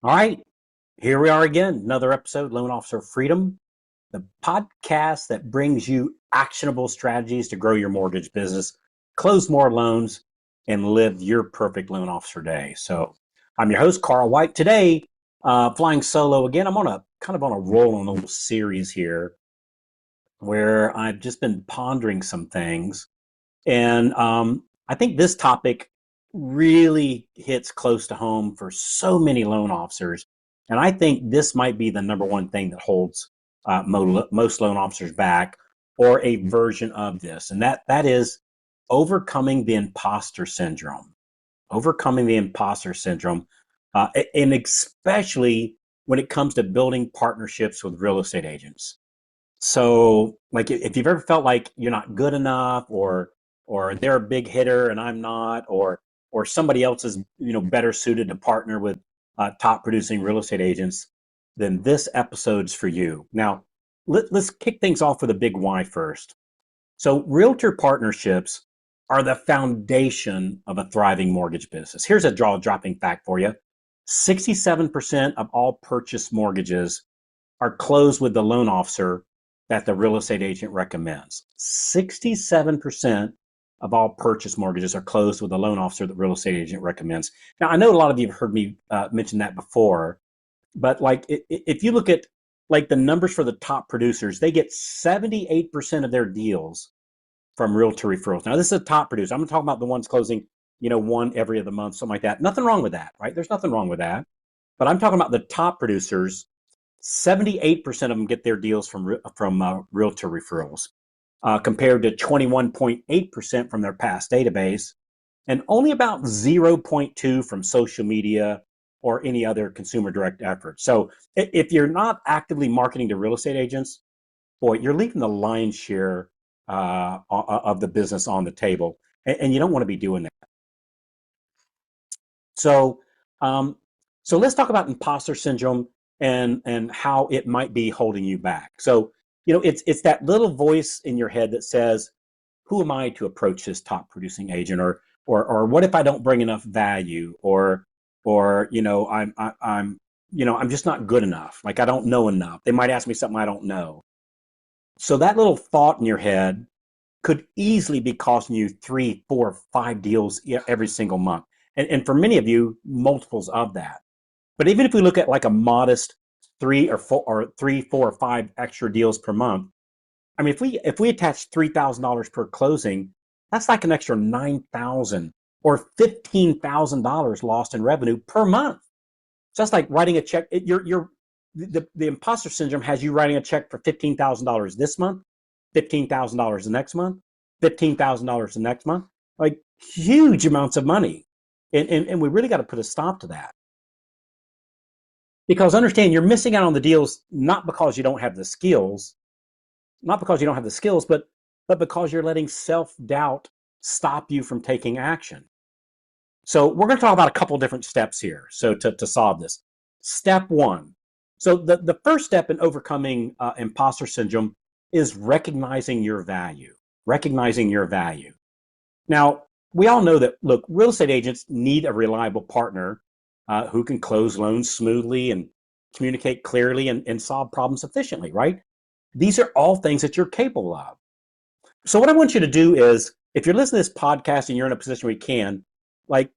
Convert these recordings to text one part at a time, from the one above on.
All right, here we are again, another episode, Loan Officer Freedom, the podcast that brings you actionable strategies to grow your mortgage business, close more loans, and live your perfect loan officer day. So I'm your host, Carl White. Today, flying solo again. I'm on a kind of on a roll on a little series here where I've just been pondering some things. And I think this topic really hits close to home for so many loan officers. And I think this might be the number one thing that holds most loan officers back, or a version of this. And that is overcoming the imposter syndrome. Overcoming the imposter syndrome. And especially when it comes to building partnerships with real estate agents. So, like, if you've ever felt like you're not good enough, or they're a big hitter and I'm not, or somebody else is better suited to partner with top producing real estate agents, then this episode's for you. Now, let's kick things off with a big why first. So, realtor partnerships are the foundation of a thriving mortgage business. Here's a jaw-dropping fact for you: 67% of all purchase mortgages are closed with the loan officer that the real estate agent recommends. 67% of all purchase mortgages are closed with the loan officer that the real estate agent recommends. Now, I know a lot of you have heard me mention that before, but like if you look at like the numbers for the top producers, they get 78% of their deals from realtor referrals. Now, this is a top producer. I'm talking about the ones closing, one every other month, something like that. Nothing wrong with that, right? There's nothing wrong with that. But I'm talking about the top producers. 78% of them get their deals from realtor referrals, compared to 21.8% from their past database, and only about 0.2 from social media or any other consumer direct effort. So if you're not actively marketing to real estate agents, boy, you're leaving the lion's share of the business on the table, and you don't want to be doing that. So, um, so let's talk about imposter syndrome and how it might be holding you back. So, it's that little voice in your head that says, "Who am I to approach this top producing agent?" Or what if I don't bring enough value? Or I'm just not good enough. Like, I don't know enough. They might ask me something I don't know. So that little thought in your head could easily be costing you 3, 4, 5 deals every single month. And for many of you, multiples of that. But even if we look at like a modest 3, 4, or 5 extra deals per month, I mean, if we attach $3,000 per closing, that's like an extra 9,000 or $15,000 lost in revenue per month. So that's like writing a check. The imposter syndrome has you writing a check for $15,000 this month, $15,000 the next month, $15,000 the next month, like huge amounts of money. And we really got to put a stop to that. Because understand, you're missing out on the deals not because you don't have the skills, but because you're letting self-doubt stop you from taking action. So we're going to talk about a couple different steps here. So to solve this, step one. So the first step in overcoming imposter syndrome is recognizing your value. Recognizing your value. Now, we all know that, look, real estate agents need a reliable partner who can close loans smoothly and communicate clearly and solve problems efficiently, right? These are all things that you're capable of. So what I want you to do is, if you're listening to this podcast and you're in a position where you can, like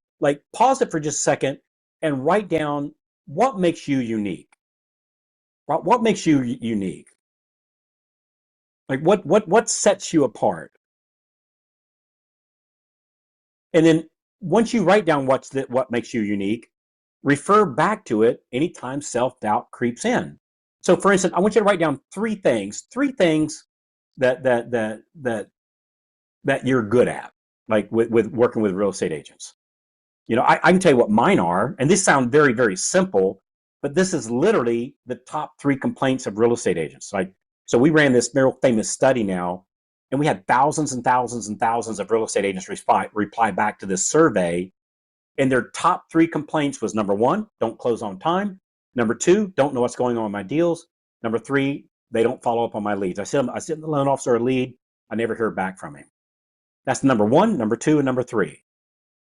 pause it for just a second and write down what makes you unique. What makes you unique? Like what sets you apart? And then once you write down what makes you unique, refer back to it anytime self-doubt creeps in. So for instance, I want you to write down three things that you're good at, like with working with real estate agents. I can tell you what mine are, and this sounds very, very simple, but this is literally the top 3 complaints of real estate agents. Like, so we ran this very famous study now, and we had thousands and thousands and thousands of real estate agents reply back to this survey. And their top 3 complaints was: number one, don't close on time; number two, don't know what's going on in my deals; number three, they don't follow up on my leads. I sent the loan officer a lead, I never hear back from him. That's number one, number two, and number three.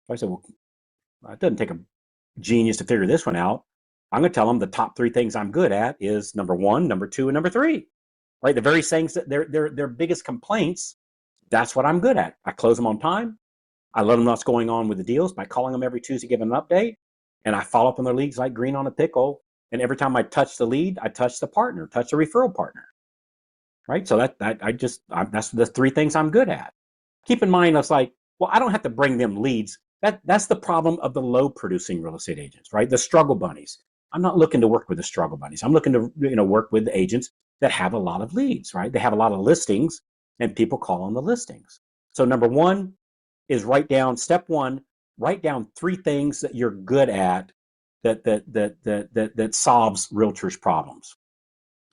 So I said, well, it doesn't take a genius to figure this one out. I'm going to tell them the top 3 things I'm good at is number 1, number 2, and number 3. Right? The very things that their biggest complaints, that's what I'm good at. I close them on time. I let them know what's going on with the deals by calling them every Tuesday, giving them an update. And I follow up on their leads like green on a pickle. And every time I touch the lead, I touch the partner, touch the referral partner. Right? So that's the 3 things I'm good at. Keep in mind, it's like, well, I don't have to bring them leads. That's the problem of the low producing real estate agents, right? The struggle bunnies. I'm not looking to work with the struggle bunnies. I'm looking to work with agents that have a lot of leads, right? They have a lot of listings and people call on the listings. So number 1 is step 1, write down 3 things that you're good at that solves realtors' problems.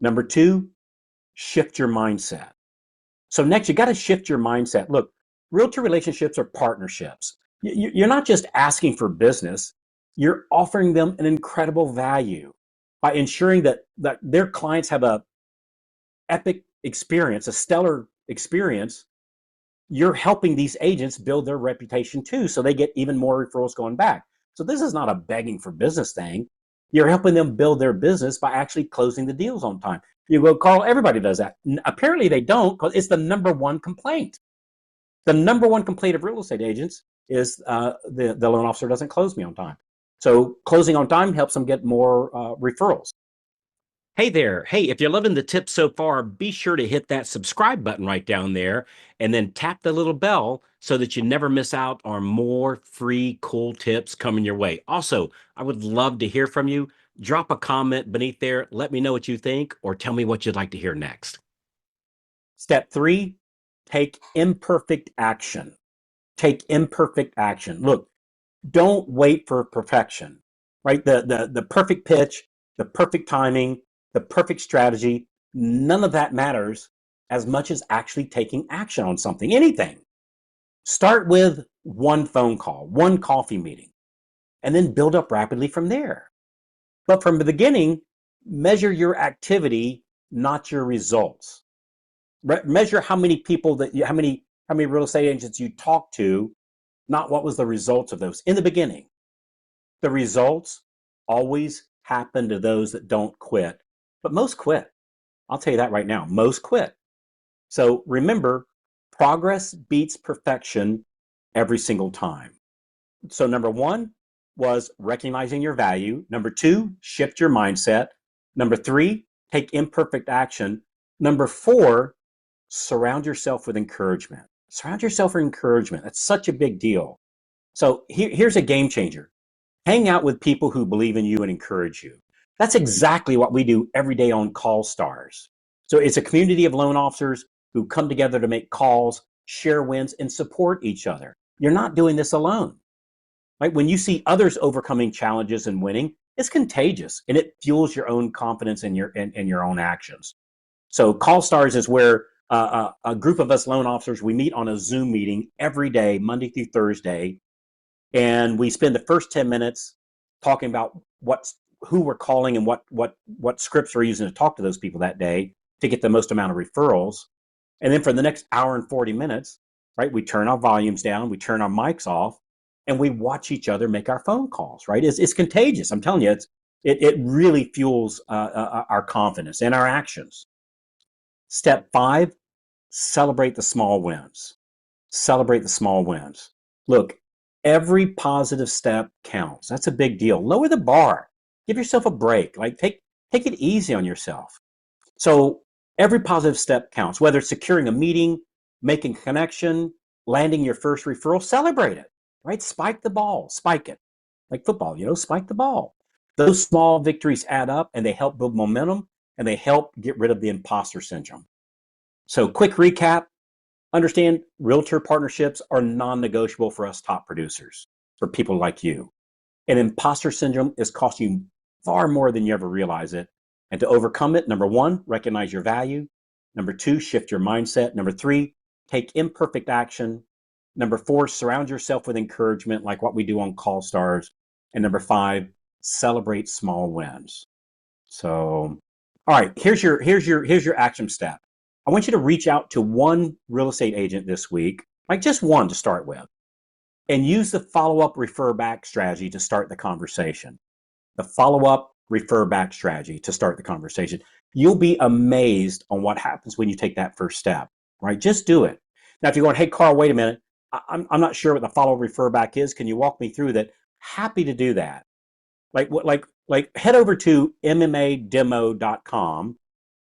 Number 2, shift your mindset. So next, you got to shift your mindset. Look, realtor relationships are partnerships. You're not just asking for business, you're offering them an incredible value by ensuring that their clients have a epic experience, a stellar experience. You're helping these agents build their reputation too, so they get even more referrals going back. So this is not a begging for business thing. You're helping them build their business by actually closing the deals on time. You go, Carl, everybody does that. Apparently they don't, because it's the number 1 complaint. The number 1 complaint of real estate agents is the loan officer doesn't close me on time. So closing on time helps them get more referrals. Hey there. Hey, if you're loving the tips so far, be sure to hit that subscribe button right down there and then tap the little bell so that you never miss out on more free cool tips coming your way. Also, I would love to hear from you. Drop a comment beneath there. Let me know what you think or tell me what you'd like to hear next. Step 3, take imperfect action. Take imperfect action. Look, don't wait for perfection, right? The perfect pitch, the perfect timing, the perfect strategy, none of that matters as much as actually taking action on something, anything. Start with 1 phone call, 1 coffee meeting, and then build up rapidly from there. But from the beginning, measure your activity, not your results. Measure how many people how many real estate agents you talk to, not what was the results of those in the beginning. The results always happen to those that don't quit, but most quit. I'll tell you that right now. Most quit. So remember, progress beats perfection every single time. So number 1 was recognizing your value. Number 2, shift your mindset. Number 3, take imperfect action. Number 4, surround yourself with encouragement. Surround yourself with encouragement. That's such a big deal. So here's a game changer. Hang out with people who believe in you and encourage you. That's exactly what we do every day on Call Stars. So it's a community of loan officers who come together to make calls, share wins, and support each other. You're not doing this alone. Right? When you see others overcoming challenges and winning, it's contagious and it fuels your own confidence in your own actions. So Call Stars is where a group of us loan officers, we meet on a Zoom meeting every day, Monday through Thursday, and we spend the first 10 minutes talking about who we're calling and what scripts we're using to talk to those people that day to get the most amount of referrals. And then for the next hour and 40 minutes, right, we turn our volumes down, we turn our mics off, and we watch each other make our phone calls, right? It's contagious. I'm telling you, it really fuels our confidence and our actions. Step 5, celebrate the small wins. Celebrate the small wins. Look, every positive step counts. That's a big deal. Lower the bar. Give yourself a break. Like take it easy on yourself. So every positive step counts, whether it's securing a meeting, making a connection, landing your first referral, celebrate it, right? Spike the ball, spike it. Like football, spike the ball. Those small victories add up and they help build momentum and they help get rid of the imposter syndrome. So quick recap, understand realtor partnerships are non-negotiable for us top producers, for people like you. And imposter syndrome is costing you far more than you ever realize it. And to overcome it, number 1, recognize your value. Number 2, shift your mindset. Number 3, take imperfect action. Number 4, surround yourself with encouragement like what we do on Call Stars. And number 5, celebrate small wins. So, all right, here's your action step. I want you to reach out to 1 real estate agent this week, like just 1 to start with, and use the follow-up refer back strategy to start the conversation. The follow-up refer back strategy to start the conversation. You'll be amazed on what happens when you take that first step, right? Just do it. Now, if you're going, hey, Carl, wait a minute. I'm not sure what the follow refer back is. Can you walk me through that? Happy to do that. Like head over to mmademo.com,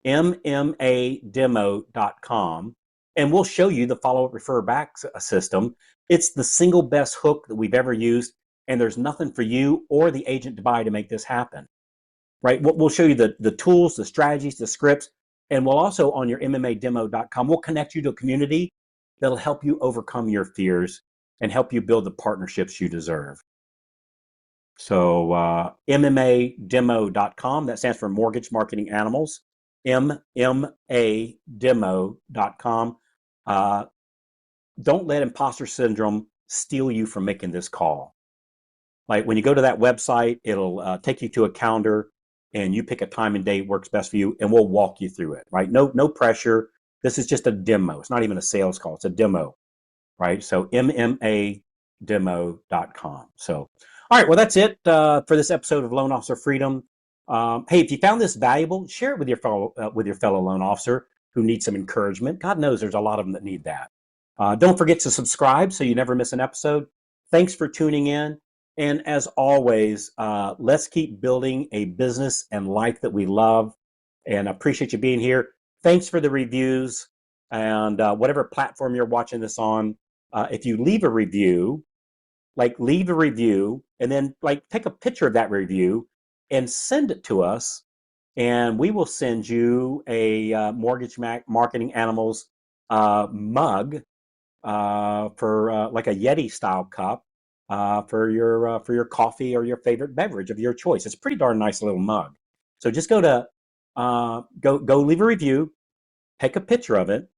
mmademo.com, and we'll show you the follow-up refer back system. It's the single best hook that we've ever used, and there's nothing for you or the agent to buy to make this happen, right? We'll show you the tools, the strategies, the scripts, and we'll also, on your mmademo.com, we'll connect you to a community that'll help you overcome your fears and help you build the partnerships you deserve. So mmademo.com, that stands for Mortgage Marketing Animals, mmademo.com. Don't let imposter syndrome steal you from making this call. Like when you go to that website, it'll take you to a calendar and you pick a time and date works best for you, and we'll walk you through it, right? No pressure. This is just a demo. It's not even a sales call. It's a demo, right? So mmademo.com. So, all right, well, that's it for this episode of Loan Officer Freedom. Hey, if you found this valuable, share it with your fellow loan officer who needs some encouragement. God knows there's a lot of them that need that. Don't forget to subscribe so you never miss an episode. Thanks for tuning in. And as always, let's keep building a business and life that we love. And I appreciate you being here. Thanks for the reviews. And whatever platform you're watching this on, if you leave a review, leave a review and then take a picture of that review and send it to us, and we will send you a Mortgage Marketing Animals mug for like a Yeti style cup for your coffee or your favorite beverage of your choice. It's a pretty darn nice little mug. So just go to go leave a review, take a picture of it,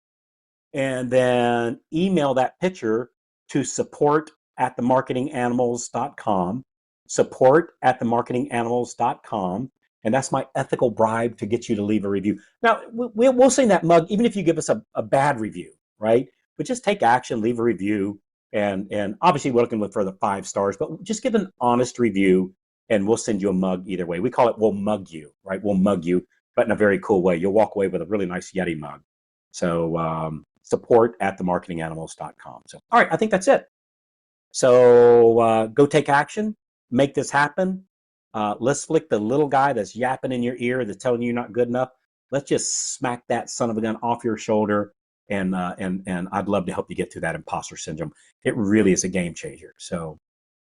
and then email that picture to support@themarketinganimals.com, support@themarketinganimals.com, and that's my ethical bribe to get you to leave a review. Now, we'll send that mug even if you give us a bad review, right? But just take action, leave a review, and obviously we're looking for the 5 stars, but just give an honest review, and we'll send you a mug either way. We call it we'll mug you, right? We'll mug you, but in a very cool way. You'll walk away with a really nice Yeti mug. So support@themarketinganimals.com. So, all right, I think that's it. So go take action, make this happen. Let's flick the little guy that's yapping in your ear that's telling you you're not good enough. Let's just smack that son of a gun off your shoulder, and I'd love to help you get through that imposter syndrome. It really is a game changer. So,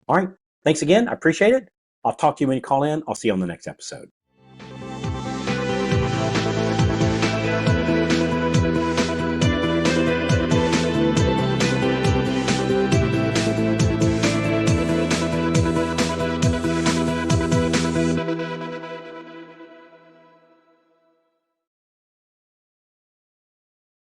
all right, thanks again. I appreciate it. I'll talk to you when you call in. I'll see you on the next episode.